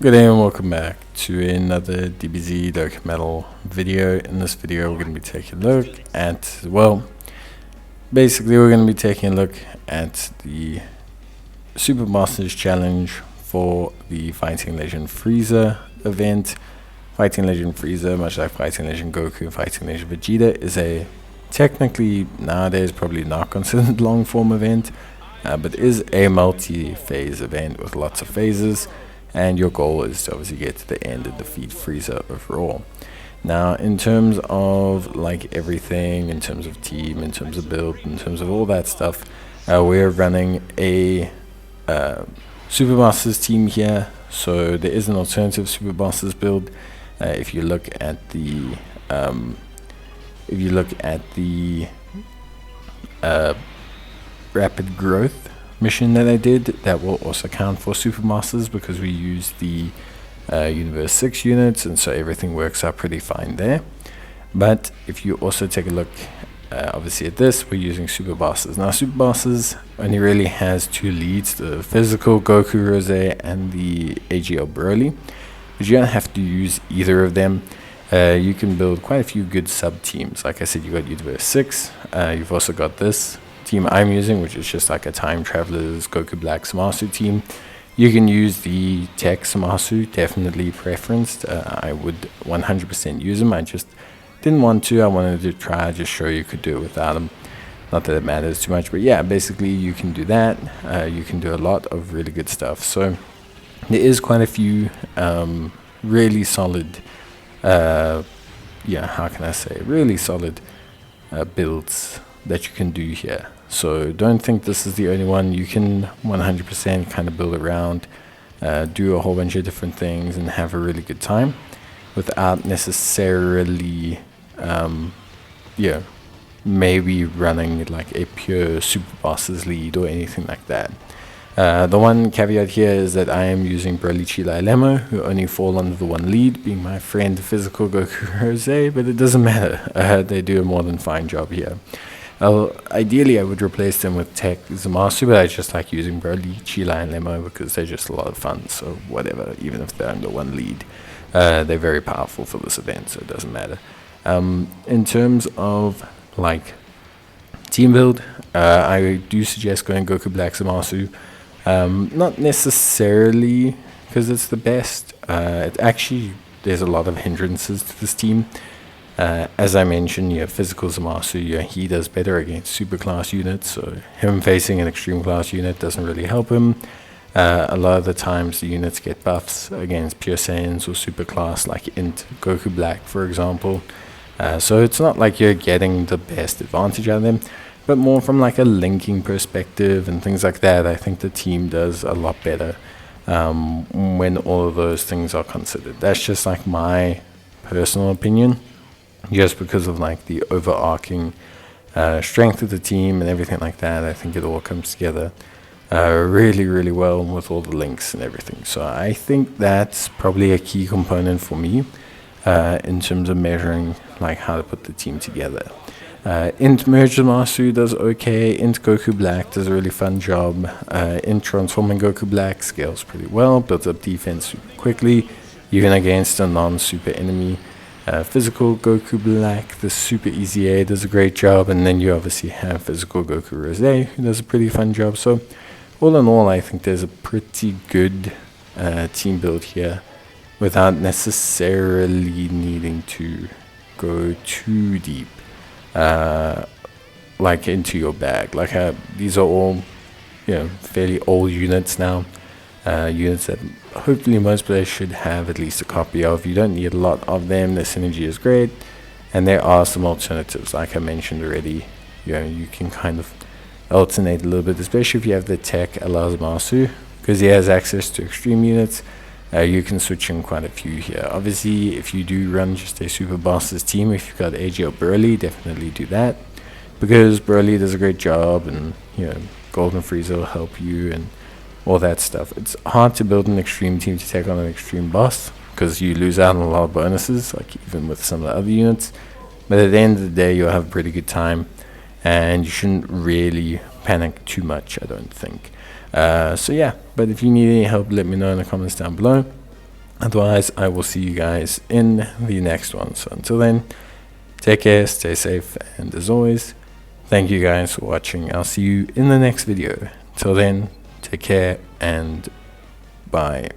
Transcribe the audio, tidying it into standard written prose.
Good day and welcome back to another DBZ Dokkan Battle video. In this video we're going to be taking a look at, basically we're going to be taking a look at the Super Masters Challenge for the Fighting Legend Frieza event. Fighting Legend Frieza, much like Fighting Legend Goku and Fighting Legend Vegeta, is a technically nowadays probably not considered long form event, but is a multi-phase event with lots of phases. And your goal is to obviously get to the end and defeat Frieza overall. Now, in terms of like everything, in terms of team, in terms of build, in terms of all that stuff, we're running a Super Masters team here. So there is an alternative Super Masters build. If you look at the rapid growth mission that I did, that will also count for Super Masters because we use the Universe 6 units, and so everything works out pretty fine there. But if you also take a look obviously at this, we're using Super Masters. Now Super Masters only really has two leads, the physical Goku Rose and the AGL Broly, but you don't have to use either of them. You can build quite a few good sub teams. Like I said, you got Universe 6, you've also got this team I'm using, which is just like a Time Travelers Goku Black Zamasu team. You can use the Tech Zamasu, definitely preferenced. I would 100% use them. I just didn't want to. I wanted to try, just show you could do it without them. Not that it matters too much, but yeah, basically you can do that. You can do a lot of really good stuff. So there is quite a few really solid, how can I say, really solid builds that you can do here. So don't think this is the only one. You can 100% kind of build around, do a whole bunch of different things and have a really good time without necessarily maybe running like a pure Super Bosses lead or anything like that. The one caveat here is that I am using Broly, Chila, Lemo, who only fall under the one lead, being my friend physical Goku Rose, but it doesn't matter. They do a more than fine job here. Ideally, I would replace them with Tech Zamasu, but I just like using Broly, Chila, and Lemo because they're just a lot of fun. So whatever, even if they're under one lead, they're very powerful for this event, so it doesn't matter. In terms of like team build, I do suggest going Goku Black Zamasu. Not necessarily because it's the best. There's a lot of hindrances to this team. As I mentioned, you have physical Zamasu, he does better against super class units, so him facing an extreme class unit doesn't really help him. A lot of the times the units get buffs against pure Saiyans or super class, like Int Goku Black, for example. So it's not like you're getting the best advantage out of them, but more from like a linking perspective and things like that. I think the team does a lot better when all of those things are considered. That's just like my personal opinion. Just because of like the overarching strength of the team and everything like that, I think it all comes together really, really well with all the links and everything. So I think that's probably a key component for me in terms of measuring like how to put the team together. Int Merge Zamasu does okay. Int Goku Black does a really fun job. Int Transforming Goku Black scales pretty well, builds up defense super quickly, even against a non-super enemy. Physical Goku Black, the Super Easy A, does a great job, and then you obviously have Physical Goku Rose, who does a pretty fun job. So all in all, I think there's a pretty good team build here without necessarily needing to go too deep like into your bag. Like these are all fairly old units now, units that hopefully most players should have at least a copy of. You don't need a lot of them. The synergy is great, and there are some alternatives like I mentioned already. You can kind of alternate a little bit, especially if you have the Tech Zamasu, because he has access to extreme units. You can switch in quite a few here. Obviously, if you do run just a Super Bosses team, if you've got AGL Broly, definitely do that, because Broly does a great job, and Golden Frieza will help you and all that stuff. It's hard to build an extreme team to take on an extreme boss because you lose out on a lot of bonuses, like even with some of the other units. But at the end of the day, you'll have a pretty good time, and you shouldn't really panic too much, I don't think. So yeah, but if you need any help, let me know in the comments down below. Otherwise, I will see you guys in the next one. So until then, take care, stay safe, and as always, thank you guys for watching. I'll see you in the next video. Till then, take care and bye.